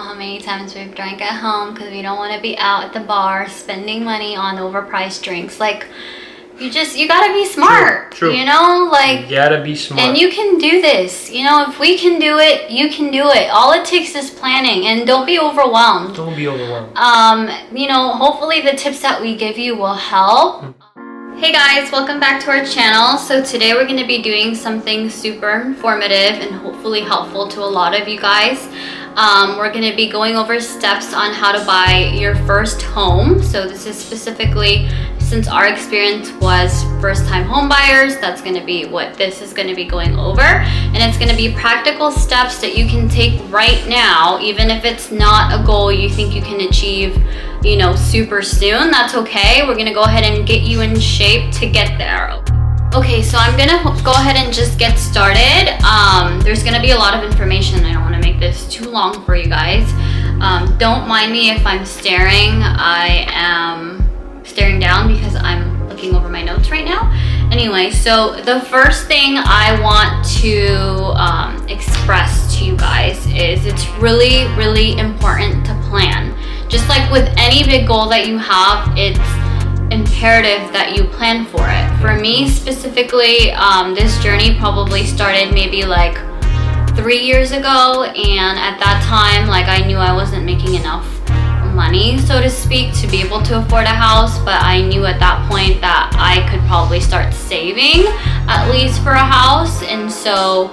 How many times we've drank at home because we don't want to be out at the bar spending money on overpriced drinks. Like, you gotta be smart. True. You know, like, you gotta be smart. And you can do this. You know, if we can do it, you can do it. All it takes is planning, and don't be overwhelmed. Don't be overwhelmed. You know, hopefully the tips that we give you will help. Hey guys, welcome back to our channel. So today we're going to be doing something super informative and hopefully helpful to a lot of you guys. We're going to be going over steps on how to buy your first home. So this is specifically, since our experience was first-time home buyers, that's going to be what this is going to be going over. And it's going to be practical steps that you can take right now, even if it's not a goal you think you can achieve, you know, super soon. That's okay. We're going to go ahead and get you in shape to get there. Okay, so I'm gonna go ahead and just get started. There's gonna be a lot of information. I don't want to make this too long for you guys. Don't mind me if I'm staring. I am staring down because I'm looking over my notes right now. Anyway, so the first thing I want to express to you guys is it's really, really important to plan. Just like with any big goal that you have, it's imperative that you plan for it. For me specifically, this journey probably started maybe like 3 years ago, and at that time, like, I knew I wasn't making enough money, so to speak, to be able to afford a house, but I knew at that point that I could probably start saving at least for a house. And so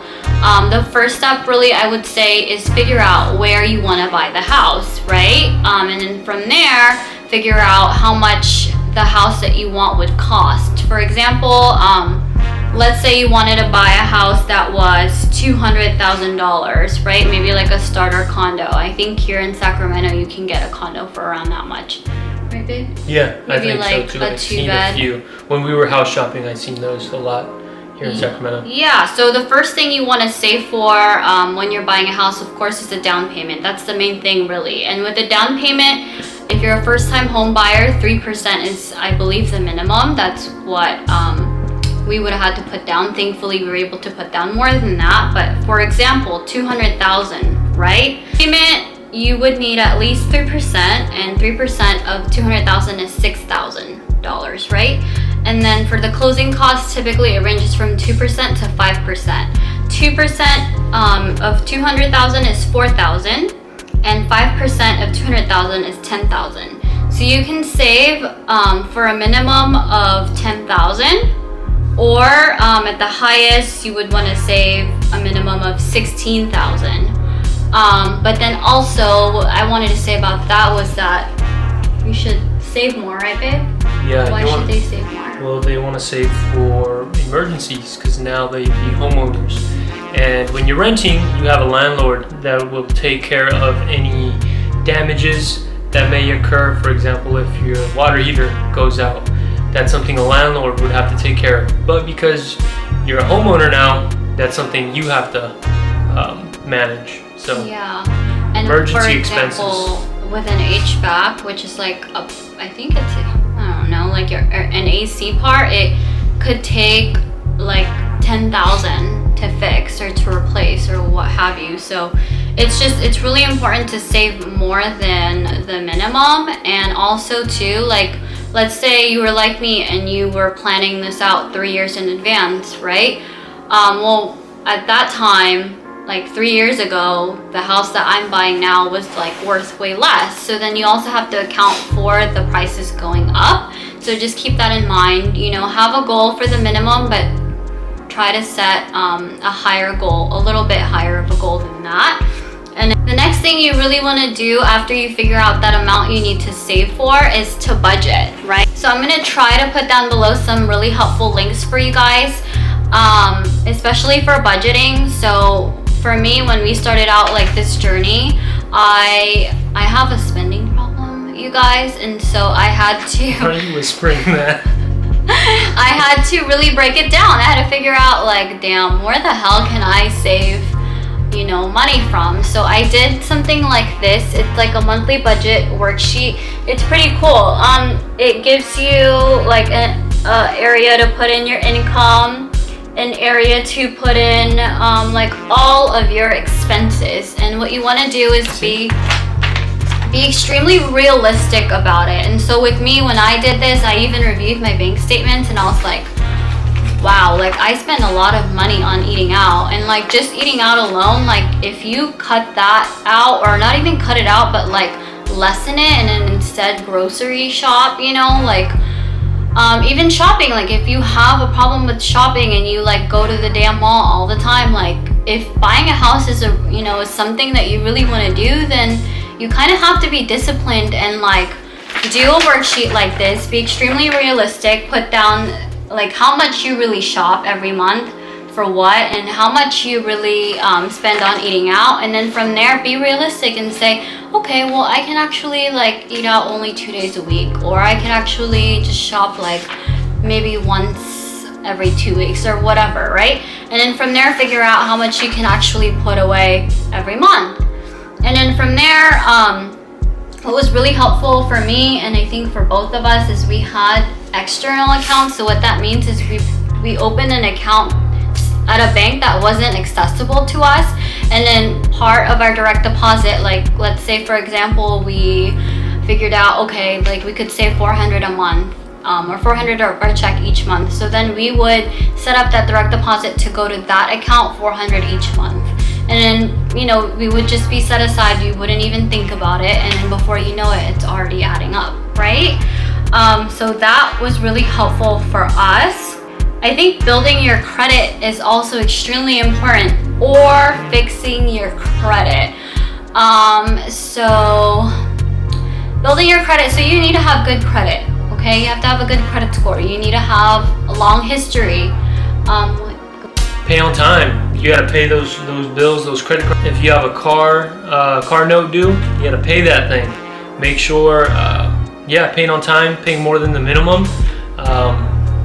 the first step, really, I would say, is figure out where you want to buy the house, right? And then from there, figure out how much the house that you want would cost. For example, let's say you wanted to buy a house that was $200,000, right? Maybe like a starter condo. I think here in Sacramento you can get a condo for around that much, right, babe? Yeah, maybe I think like so too. a two-bed. A few. When we were house shopping, I've seen those a lot here in Sacramento. Yeah, so the first thing you want to save for when you're buying a house, of course, is the down payment. That's the main thing, really. And with the down payment, if you're a first-time home buyer, 3% is, I believe, the minimum. That's what we would have had to put down. Thankfully, we were able to put down more than that. But for example, $200,000, right? Payment, you would need at least 3%, and 3% of $200,000 is $6,000, right? And then for the closing costs, typically it ranges from 2% to 5%. 2% of $200,000 is $4,000. And 5% of $200,000 is $10,000. So you can save for a minimum of $10,000, or at the highest you would want to save a minimum of $16,000. But then also, what I wanted to say about that was that you should save more, right, babe? Yeah. Why should they save more? Well, they want to save for emergencies because now they be homeowners. And when you're renting, you have a landlord that will take care of any damages that may occur. For example, if your water heater goes out, that's something a landlord would have to take care of. But because you're a homeowner now, that's something you have to manage. So yeah, and emergency for example, expenses. With an HVAC, which is like I think it's, I don't know, like an AC part, it could take like $10,000 to fix or to replace or what have you. So it's really important to save more than the minimum. And also too, like, let's say you were like me and you were planning this out 3 years in advance, right? Well, at that time, like 3 years ago, the house that I'm buying now was like worth way less. So then you also have to account for the prices going up. So just keep that in mind. You know, have a goal for the minimum, but try to set a higher goal, a little bit higher of a goal than that. And the next thing you really want to do after you figure out that amount you need to save for is to budget, right? So I'm going to try to put down below some really helpful links for you guys, especially for budgeting. So for me, when we started out like this journey, I have a spending problem, you guys, and so I had to... Why are you whispering that? I had to really break it down. I had to figure out, like, damn, where the hell can I save, you know, money from? So I did something like this. It's like a monthly budget worksheet. It's pretty cool. It gives you like an area to put in your income, an area to put in like all of your expenses. And what you want to do is be extremely realistic about it. And so with me, when I did this, I even reviewed my bank statements and I was like, wow, like I spend a lot of money on eating out. And like just eating out alone, like if you cut that out, or not even cut it out, but like lessen it and then instead grocery shop, you know, like even shopping, like if you have a problem with shopping and you like go to the damn mall all the time, like if buying a house is is something that you really want to do, then you kind of have to be disciplined and like do a worksheet like this, be extremely realistic, put down like how much you really shop every month for what, and how much you really spend on eating out. And then from there, be realistic and say, okay, well I can actually like eat out only 2 days a week, or I can actually just shop like maybe once every 2 weeks or whatever, right? And then from there, figure out how much you can actually put away every month. And then from there, what was really helpful for me, and I think for both of us, is we had external accounts. So what that means is we opened an account at a bank that wasn't accessible to us, and then part of our direct deposit, like let's say for example we figured out, okay, like we could save $400 a month, or $400 our check each month. So then we would set up that direct deposit to go to that account, $400 each month. And then, we would just be set aside. You wouldn't even think about it. And then before you know it, it's already adding up, right? So that was really helpful for us. I think building your credit is also extremely important, or fixing your credit. So building your credit, so you need to have good credit, okay? You have to have a good credit score. You need to have a long history. Pay on time. You gotta pay those bills, those credit cards. If you have a car note due, you gotta pay that thing. Make sure, paying on time, paying more than the minimum,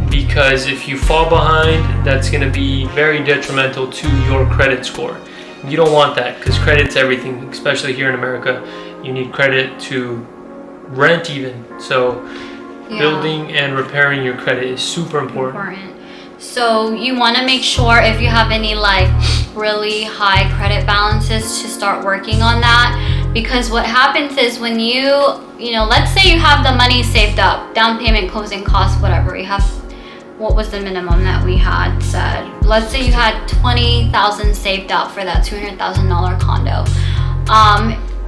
because if you fall behind, that's gonna be very detrimental to your credit score. You don't want that, because credit's everything, especially here in America. You need credit to rent even. So building and repairing your credit is super important. So you want to make sure, if you have any like really high credit balances, to start working on that. Because what happens is when let's say you have the money saved up, down payment, closing costs, whatever. You have, what was the minimum that we had said? Let's say you had $20,000 saved up for that $200,000 condo.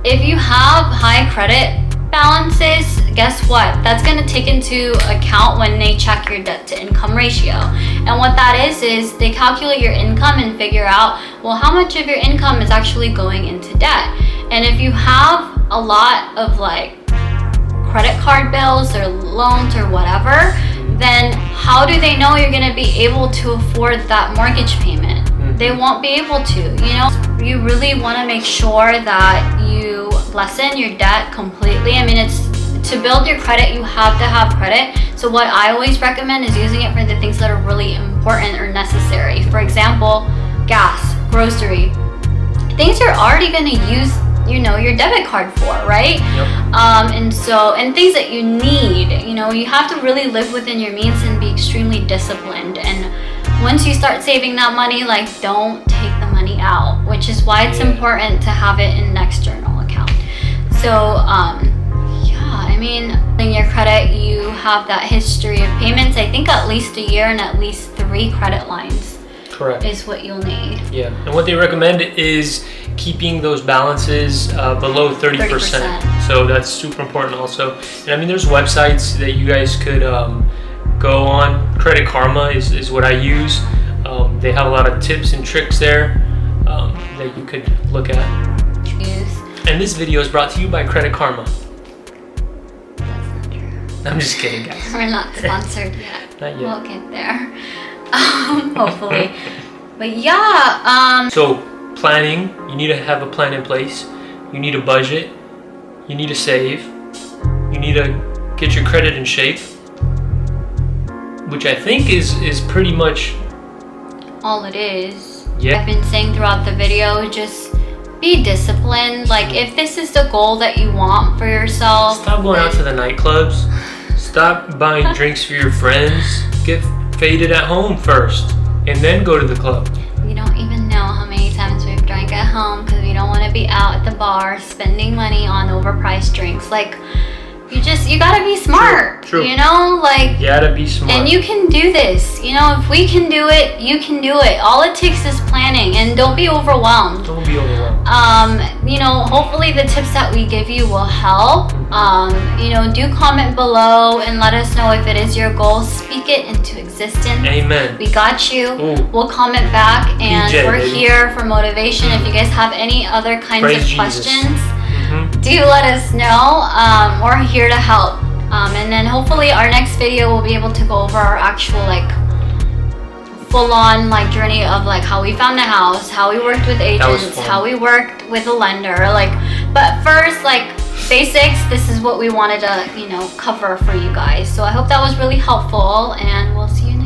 If you have high credit balances, guess what? That's going to take into account when they check your debt to income ratio. And what that is they calculate your income and figure out, well, how much of your income is actually going into debt. And if you have a lot of like credit card bills or loans or whatever, then how do they know you're going to be able to afford that mortgage payment? They won't be able to. You really want to make sure that you lessen your debt completely. I mean, to build your credit, you have to have credit. So what I always recommend is using it for the things that are really important or necessary. For example, gas, grocery, things you're already going to use your debit card for, right? Yep. And things that you need, you have to really live within your means and be extremely disciplined. And once you start saving that money, like, don't take the money out, which is why it's important to have it in an external account. So, in your credit, you have that history of payments. I think at least a year and at least 3 credit lines. Correct. Is what you'll need. Yeah, and what they recommend is keeping those balances below 30%. So that's super important also. And there's websites that you guys could go on. Credit Karma is what I use. They have a lot of tips and tricks there that you could look at. And this video is brought to you by Credit Karma. That's not true. I'm just kidding, guys. We're not sponsored yet. Not yet. We'll get there. Hopefully. But so planning, you need to have a plan in place. You need a budget. You need to save. You need to get your credit in shape, which I think is pretty much all it is. Yeah. I've been saying throughout the video, just be disciplined. Like, if this is the goal that you want for yourself, stop going out to the nightclubs. Stop buying drinks for your friends. Get faded at home first. and then go to the club. You don't even know how many times we've drank at home because we don't want to be out at the bar spending money on overpriced drinks. Like, you gotta be smart. True. You know, like, You gotta be smart. and you can do this. You know, if we can do it, you can do it. All it takes is planning, and don't be overwhelmed. Don't be overwhelmed. You know, hopefully the tips that we give you will help. You know, do comment below and let us know if it is your goal. Speak it into existence. Amen. We got you. Ooh. We'll comment back, and PJ, we're baby. here for motivation. If you guys have any other kinds Praise of Jesus. questions, Mhm. do let us know. We're here to help. And then hopefully our next video we'll be able to go over our actual like full-on like journey of like how we found the house, how we worked with agents, fun. how we worked with a lender. Like, but first, like, basics, this is what we wanted to, you know, cover for you guys. So I hope that was really helpful, and we'll see you next time.